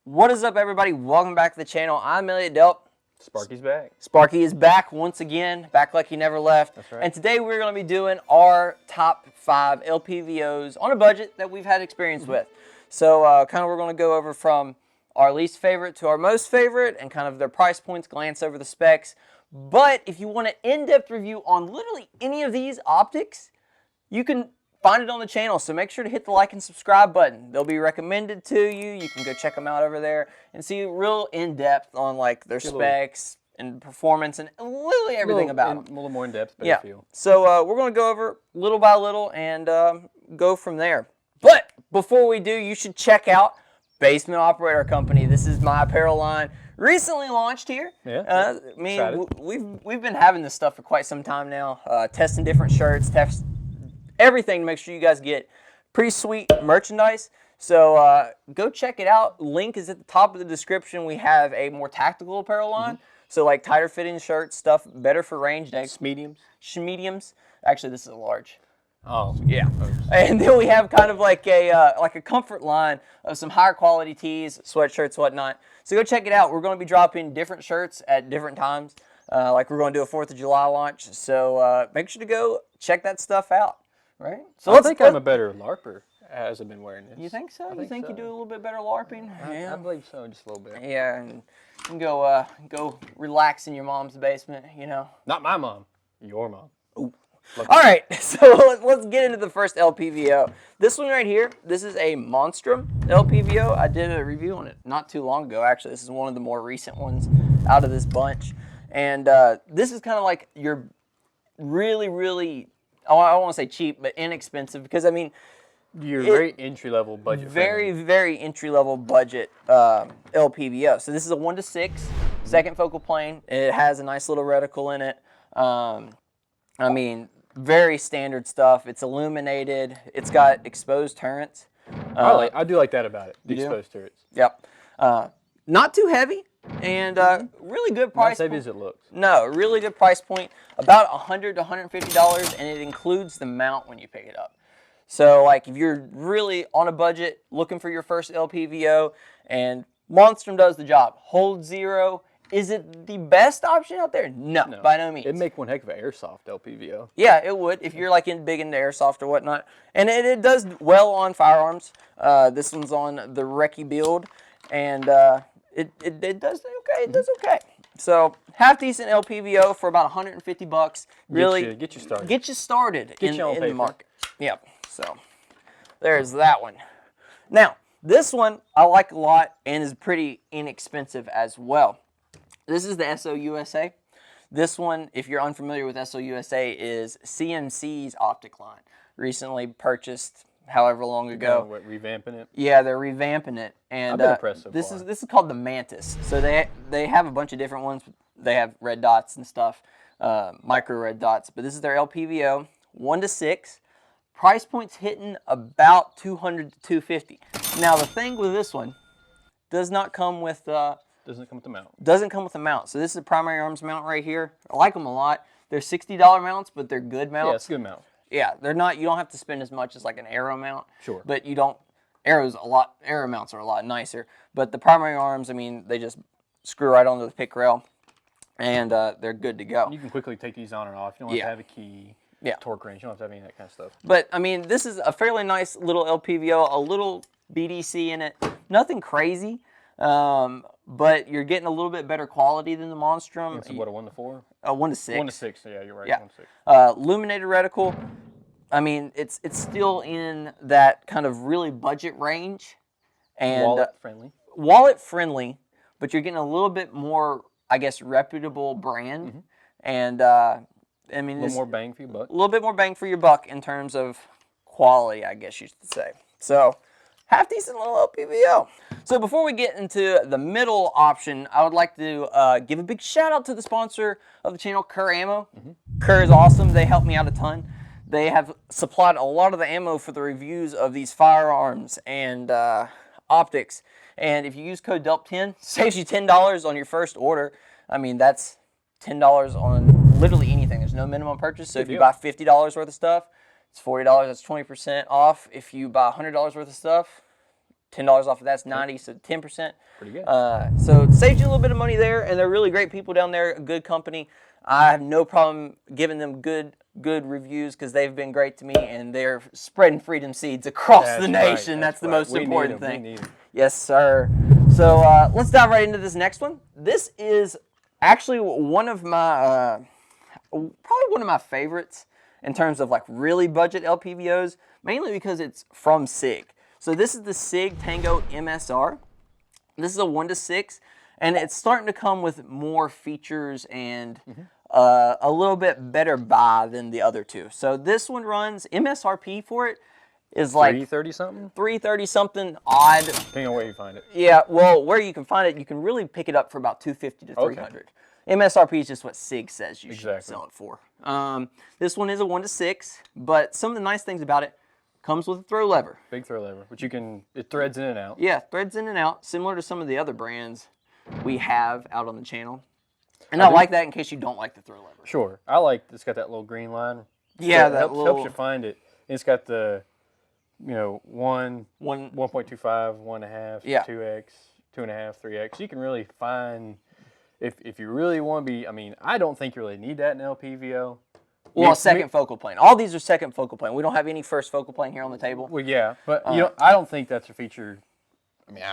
What is up, everybody? Welcome back to the channel. I'm Elliott Delp. Sparky's back. Sparky is back once again, back like he never left. That's right. And today we're going to be doing our top 5 LPVOs on a budget that we've had experience with. So kind of we're going to go over from our least favorite to our most favorite and kind of their price points, glance over the specs. But if you want an in-depth review on literally any of these optics, you can find it on the channel, so make sure to hit the like and subscribe button. They'll be recommended to you. You can go check them out over there and see real in-depth on like their specs and performance and literally everything about them. A little more in-depth, Yeah. So we're going to go over little by little and go from there. But before we do, you should check out Basement Operator Company. This is my apparel line. Recently launched here. Yeah. We've been having this stuff for quite some time now. Testing different shirts, everything to make sure you guys get pretty sweet merchandise. So go check it out. Link is at the top of the description. We have a more tactical apparel line. So like tighter fitting shirts, stuff better for range day. Mediums. Mediums. Actually, this is a large. Oh. Yeah. And then we have kind of like a comfort line of some higher quality tees, sweatshirts, whatnot. So go check it out. We're going to be dropping different shirts at different times. Like we're going to do a 4th of July launch. So make sure to go check that stuff out. Right? So I think I'm a better LARPer as I've been wearing this. You think so? I You think so. You do a little bit better LARPing? I believe so, just a little bit. Yeah, and you can go relax in your mom's basement, you know. Not my mom. Your mom. Ooh. All right, so let's get into the first LPVO. This one right here, this is a MONSTRUM LPVO. I did a review on it not too long ago, actually. This is one of the more recent ones out of this bunch. And this is kind of like your really, I don't want to say cheap, but inexpensive, because I mean, you're very entry-level budget. Very entry-level budget LPVO. So this is a 1:6 second focal plane. It has a nice little reticle in it. I mean, very standard stuff. It's illuminated. It's got exposed turrets. I do like that about it. The exposed turrets. Yep. Not too heavy. And really good price. Not as heavy as it looks. No, really good price point. About $100 to $150, and it includes the mount when you pick it up. So, like, if you're really on a budget, looking for your first LPVO, and MONSTRUM does the job. Hold zero. Is it the best option out there? No, by no means. It'd make one heck of an airsoft LPVO. Yeah, it would if you're like big into airsoft or whatnot. And it does well on firearms. This one's on the Recce build, and it does okay. It does okay. So half decent LPVO for about $150. Really get you started. Get you started in the market. Yep. So there's that one. Now this one I like a lot and is pretty inexpensive as well. This is the SOUSA. This one, if you're unfamiliar with SOUSA, is CMC's optic line. Recently purchased however long ago. Revamping it? Yeah, they're revamping it. And I've been impressed so this far. is called the Mantis. So they have a bunch of different ones. They have red dots and stuff, micro red dots. But this is their LPVO, 1:6. Price point's hitting about $200 to $250. Now the thing with this one does not come with doesn't come with the mount. Doesn't come with a mount. So this is a primary arms mount right here. I like them a lot. They're $60 mounts, but they're good mounts. Yeah, it's a good mount. Yeah, they're not. You don't have to spend as much as like an arrow mount. Sure. But you don't. Arrow mounts are a lot nicer. But the primary arms, I mean, they just screw right onto the pick rail, and they're good to go. You can quickly take these on and off. You don't have to have a key. Yeah. Torque range. You don't have to have any of that kind of stuff. But I mean, this is a fairly nice little LPVO. A little BDC in it. Nothing crazy. But you're getting a little bit better quality than the MONSTRUM. It's what, a 1:4? A 1:6. 1:6. Yeah, you're right. Yeah. 1:6. Illuminated reticle. I mean, it's still in that kind of really budget range, and wallet friendly, but you're getting a little bit more, I guess, reputable brand, and I mean, a little more bang for your buck. A little bit more bang for your buck in terms of quality, I guess you should say. So half decent little LPVO. So before we get into the middle option, I would like to give a big shout out to the sponsor of the channel, Kerr Ammo. Kerr is awesome. They help me out a ton. They have supplied a lot of the ammo for the reviews of these firearms and optics. And if you use code DELP10, saves you $10 on your first order. I mean, that's $10 on literally anything. There's no minimum purchase. So if you buy $50 worth of stuff, it's $40. That's 20% off. If you buy $100 worth of stuff, $10 off of that's 90, so 10%. Pretty good. So it saves you a little bit of money there, and they're really great people down there, a good company. I have no problem giving them good reviews because they've been great to me, and they're spreading freedom seeds across the nation. That's the most important thing. We need 'em. Yes, sir. So let's dive right into this next one. This is actually one of my, probably one of my favorites in terms of like really budget LPVOs, mainly because it's from SIG. So this is the SIG Tango MSR. This is a 1-6, and it's starting to come with more features and a little bit better buy than the other two. So this one runs, MSRP for it is like 330 something? 330 something odd. Depending on where you find it. Yeah, well, where you can find it, you can really pick it up for about 250 to 300. MSRP is just what SIG says you should sell it for. This one is a 1-6, but some of the nice things about it comes with a throw lever. Big throw lever, which you can, it threads in and out. Yeah, threads in and out, similar to some of the other brands we have out on the channel. And I like that in case you don't like the throw lever. Sure. I like, it's got that little green line. Yeah, so that helps you find it. And it's got the, 1.25, 1.5, Yeah. 2x, 2.5, 3x. You can really find, if you really want to be, I mean, I don't think you really need that in LPVO. Well, a second focal plane. All these are second focal plane. We don't have any first focal plane here on the table. Well, yeah, but I don't think that's a feature. I mean,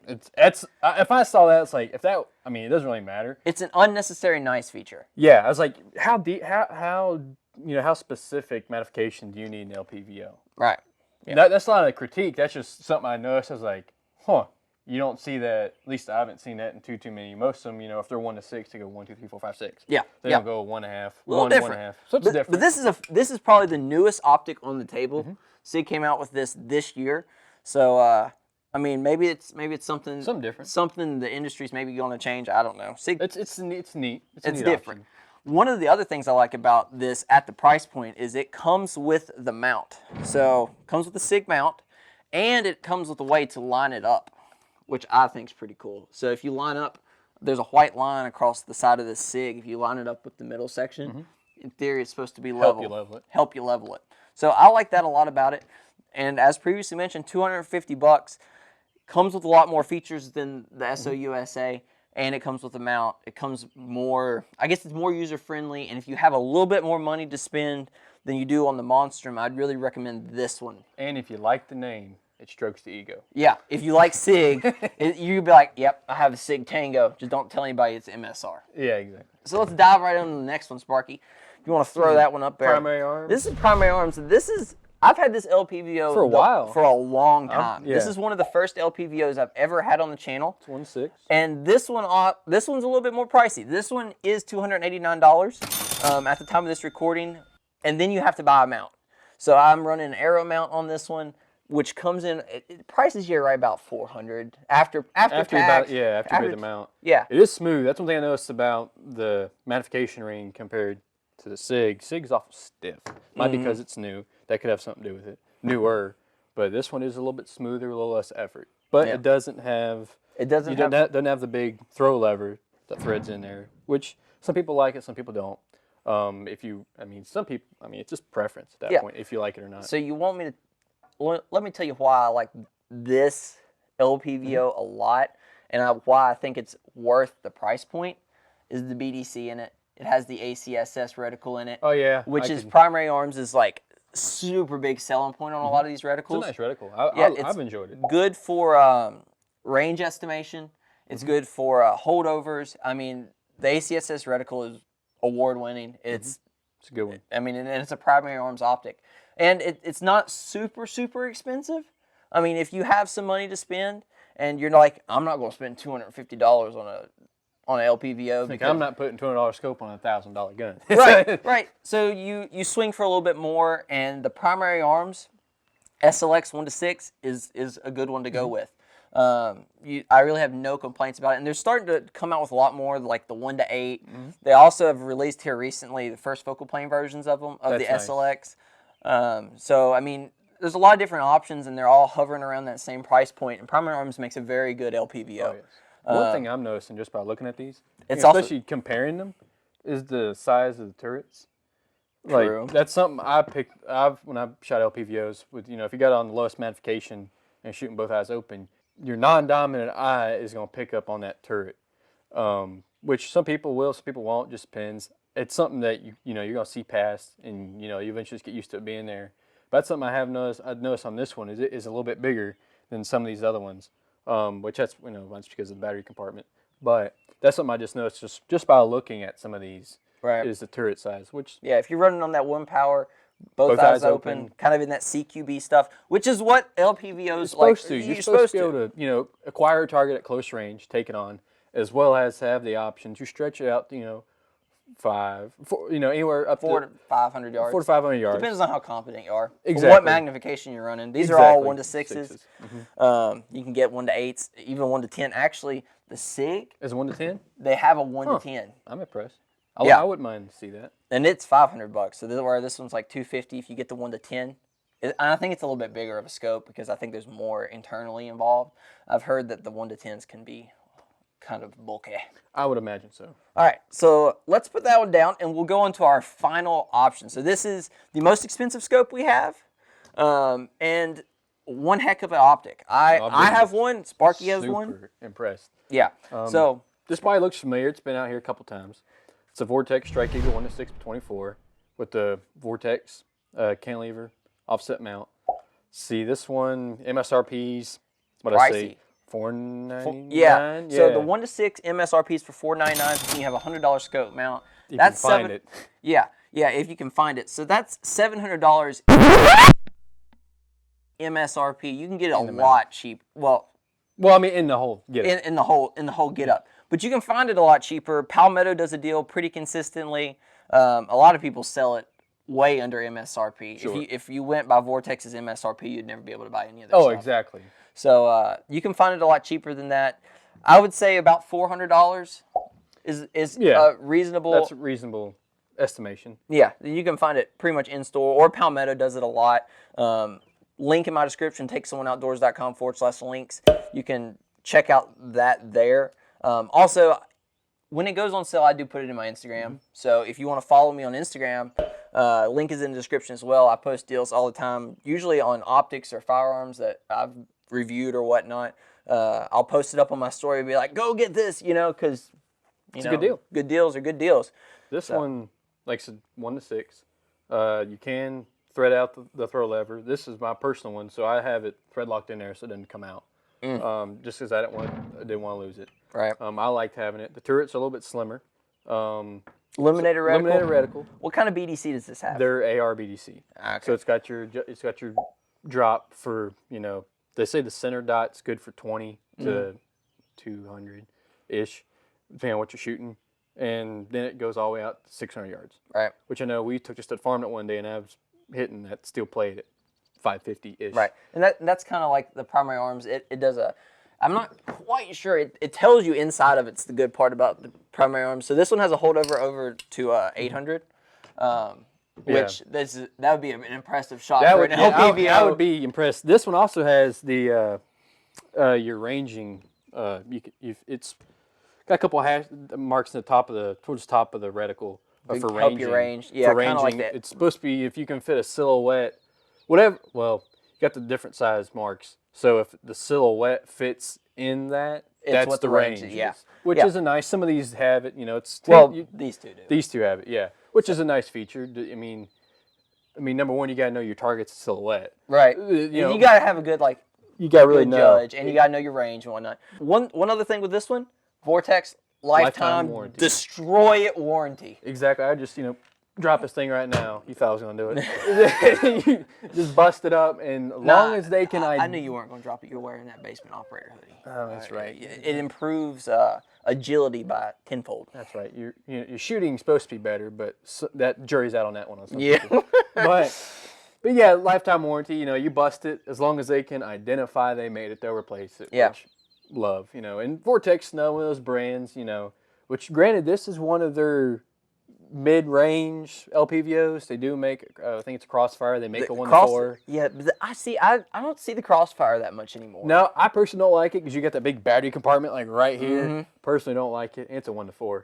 if I saw that, it's like it doesn't really matter. It's an unnecessary nice feature. Yeah, I was like, how specific modification do you need in LPVO? Right. Yeah. That's not a critique. That's just something I noticed. I was like, you don't see that. At least I haven't seen that in too many. Most of them, if they're 1-6, they go 1, 2, 3, 4, 5, 6. Yeah. They don't go 1.5. A little different. 1.5. So it's different. But this is probably the newest optic on the table. SIG came out with this year. So I mean, maybe it's something different. Something the industry's maybe going to change. I don't know. SIG, it's neat. It's different. One of the other things I like about this at the price point is it comes with the mount. So it comes with the SIG mount, and it comes with a way to line it up, which I think is pretty cool. So if you line up, there's a white line across the side of this SIG. If you line it up with the middle section, in theory it's supposed to be level. Help you level it. So I like that a lot about it. And as previously mentioned, $250. Comes with a lot more features than the SOUSA, and it comes with a mount. It comes more, I guess it's more user-friendly, and if you have a little bit more money to spend than you do on the Monstrum, I'd really recommend this one. And if you like the name, it strokes the ego. Yeah, if you like SIG, you'd be like, yep, I have a SIG Tango. Just don't tell anybody it's MSR. Yeah, exactly. So let's dive right into the next one, Sparky. If you want to throw that one up there. Primary arms. This is primary arms. I've had this LPVO for a while. For a long time. Yeah. This is one of the first LPVOs I've ever had on the channel. It's 1.6. And this one's a little bit more pricey. This one is $289 at the time of this recording, and then you have to buy a mount. So I'm running an Arrow mount on this one, which comes in, it prices you right about $400 after tax. After you buy the mount. Yeah. It is smooth. That's one thing I noticed about the magnification ring compared to the SIG. SIG's awful stiff. Might be because it's new. That could have something to do with it. Newer. But this one is a little bit smoother, a little less effort. But it doesn't have doesn't have the big throw lever that threads in there, which some people like it, some people don't. Some people, it's just preference at that point, if you like it or not. So you want me to, let me tell you why I like this LPVO a lot, and why I think it's worth the price point, is the BDC in it. It has the ACSS reticle in it. Oh, yeah. Which is primary arms is like super big selling point on a lot of these reticles. It's a nice reticle. I've enjoyed it. Good for range estimation. It's good for holdovers. I mean, the ACSS reticle is award-winning. It's a good one. I mean, and it's a primary arms optic. And it's not super, super expensive. I mean, if you have some money to spend and you're like, I'm not going to spend $250 on an LPVO. Because I'm not putting $200 scope on a $1,000 gun. Right. So you swing for a little bit more, and the primary arms, SLX 1-6 is a good one to go with. I really have no complaints about it, and they're starting to come out with a lot more, like the 1-8. They also have released here recently the first focal plane versions of them, of the SLX. So, I mean, there's a lot of different options, and they're all hovering around that same price point, and primary arms makes a very good LPVO. Oh, yes. One thing I'm noticing just by looking at these, especially comparing them, is the size of the turrets. True. Like, that's something I picked when I shot LPVOs with, if you got on the lowest magnification and shooting both eyes open, your non-dominant eye is going to pick up on that turret, which some people will, some people won't. Just depends. It's something that you're going to see past, and you eventually just get used to it being there. But that's something I've noticed on this one is a little bit bigger than some of these other ones, which that's that's because of the battery compartment. But that's something I just noticed just by looking at some of these. Right. Is the turret size, which if you're running on that 1 power, both eyes open, kind of in that CQB stuff, which is what LPVOs supposed to. You're supposed to be able to acquire a target at close range, take it on, as well as have the option to stretch it out to anywhere up 400 to 500 yards. 400 to 500 yards. Depends on how confident you are. Exactly. What magnification you're running. These are all 1 to 6s. You can get 1 to 8s, even 1 to 10. Actually, the SIG is 1 to 10. They have a 1 to 10. I'm impressed. I wouldn't mind to see that. And it's $500. So this one's like $250 if you get the 1 to 10. I think it's a little bit bigger of a scope because I think there's more internally involved. I've heard that the 1 to 10s can be kind of bulky. I would imagine so. All right, so let's put that one down, and we'll go on to our final option. So this is the most expensive scope we have, and one heck of an optic. I have one. Sparky has one. Super impressed. Yeah. So this probably looks familiar. It's been out here a couple times. It's a Vortex Strike Eagle 1 to 6x24 with the Vortex cantilever offset mount. See this one MSRP's what pricey. I say $499. Yeah. So the 1 to 6 MSRP's for $499. And you have a $100 scope mount. That's can find it. Yeah. If you can find it. So that's $700 MSRP. You can get it a lot cheap. Well, I mean in the whole get in the whole get up. But you can find it a lot cheaper. Palmetto does a deal pretty consistently. A lot of people sell it way under MSRP. Sure. If you went by Vortex's MSRP, you'd never be able to buy any of their stuff. Exactly. So you can find it a lot cheaper than that. I would say about $400 is reasonable. That's a reasonable estimation. Yeah, you can find it pretty much in store, or Palmetto does it a lot. Link in my description, takesomeoneoutdoors.com/links. You can check out that there. Also, when it goes on sale, I do put it in my Instagram. So if you want to follow me on Instagram, link is in the description as well. I post deals all the time, usually on optics or firearms that I've reviewed or whatnot. I'll post it up on my story and be like, go get this, because it's a good deal. Good deals are good deals. This one, like I said, 1 to 6. You can thread out the throw lever. This is my personal one, so I have it thread locked in there so it doesn't come out. Just because I didn't want to lose it. Right. I liked having it. The turret's a little bit slimmer. Illuminated reticle. Illuminated reticle. What kind of BDC does this have? They're AR BDC. Okay. So it's got your drop for they say the center dot's good for 20 to 200 ish, depending on what you're shooting, and then it goes all the way out to 600 yards. Right. Which I know we took just to farm it one day, and I was hitting that steel plate at 550 ish. Right. And that's kind of like the primary arms. It does a. I'm not quite sure. It tells you inside of it's the good part about the primary arms. So this one has a holdover over to 800, which that would be an impressive shot for an LPVO. I would be impressed. This one also has the your ranging. It's got a couple hash marks in the towards the top of the reticle for ranging. Your range. Yeah, kind of like that. It's supposed to be if you can fit a silhouette, whatever. Well, you got the different size marks. So if the silhouette fits in that, that's what the range is. Yeah. Which is a nice. Some of these have it. It's these two do. These two have it. Yeah. Which is a nice feature. I mean, number one, you gotta know your target's silhouette. Right. You gotta have a good you gotta really know. Judge, and you gotta know your range and whatnot. One other thing with this one, Vortex lifetime warranty. Destroy it warranty. Exactly. I just drop this thing right now. You thought I was going to do it. You just bust it up, and as long as they can... I knew you weren't going to drop it. You're wearing that basement operator hoodie. Oh, that's right. It improves agility by tenfold. That's right. Your shooting's supposed to be better, but that jury's out on that one. Yeah. But yeah, lifetime warranty. You bust it. As long as they can identify they made it, they'll replace it. Yeah. Which, love. And Vortex, one of those brands, which granted, this is one of their mid-range LPVOs. They do make, I think it's a Crossfire. They make a 1-4. Yeah, but I don't see the Crossfire that much anymore. No, I personally don't like it because you got that big battery compartment right here. Personally don't like it. It's a 1-4.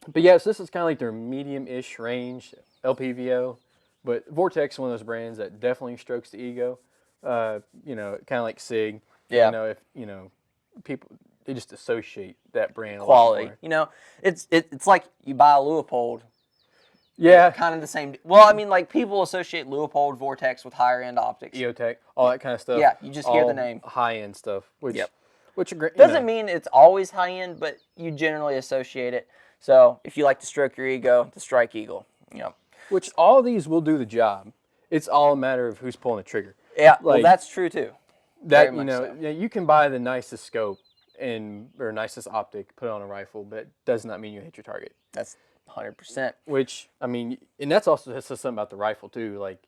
But yes, this is kind of like their medium-ish range LPVO. But Vortex is one of those brands that definitely strokes the ego. You know, kind of like SIG. Yeah. You know, if you know, people they just associate that brand Quality. a lot more. You know, it's like you buy a Leupold. Yeah. Kind of the same. Well, I mean, like people associate Leupold Vortex with higher end optics. EOTech, all that kind of stuff. Yeah, you just hear the all name. High end stuff, which Yep. which are great. Doesn't mean it's always high end, but you generally associate it. So if you like to stroke your ego, the Strike Eagle. You know. Which all of these will do the job. It's all a matter of who's pulling the trigger. Yeah, well, Like, that's true too. That Very you much know, so. yeah, you can buy the nicest scope or nicest optic, put it on a rifle, but it does not mean you hit your target. That's 100%. Which I mean, and that's also says something about the rifle too. Like,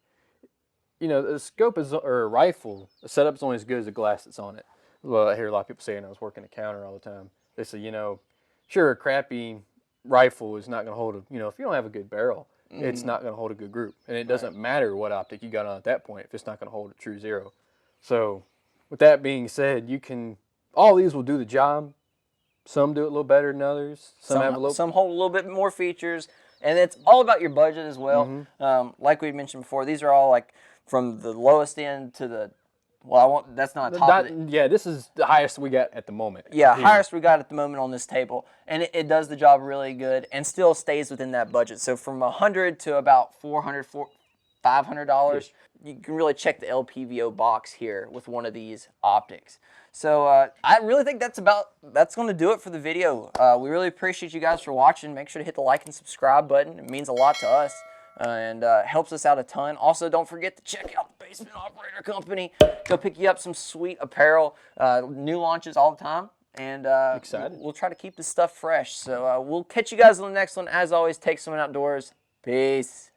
you know, the scope is or a rifle. The setup's only as good as the glass that's on it. Well, I hear a lot of people saying I was working a counter all the time. They say, you know, sure, a crappy rifle is not going to hold a. You know, if you don't have a good barrel, it's not going to hold a good group, and it doesn't matter what optic you got on at that point if it's not going to hold a true zero. So, with that being said, you can all these will do the job. Some do it a little better than others. Some have a little. Some hold a little bit more features, and it's all about your budget as well. Like we mentioned before, these are all like from the lowest end to the. Well, I want that's not top. Yeah, this is the highest we got at the moment. Yeah, here. highest we got at the moment on this table, and it does the job really good, and still stays within that budget. So from $100 to about $400, $500, you can really check the LPVO box here with one of these optics. So I really think that's going to do it for the video. We really appreciate you guys for watching. Make sure to hit the like and subscribe button. It means a lot to us and helps us out a ton. Also, don't forget to check out the Basement Operator Company. Go pick you up some sweet apparel. New launches all the time. And Excited. We'll try to keep this stuff fresh. So we'll catch you guys on the next one. As always, take someone outdoors. Peace.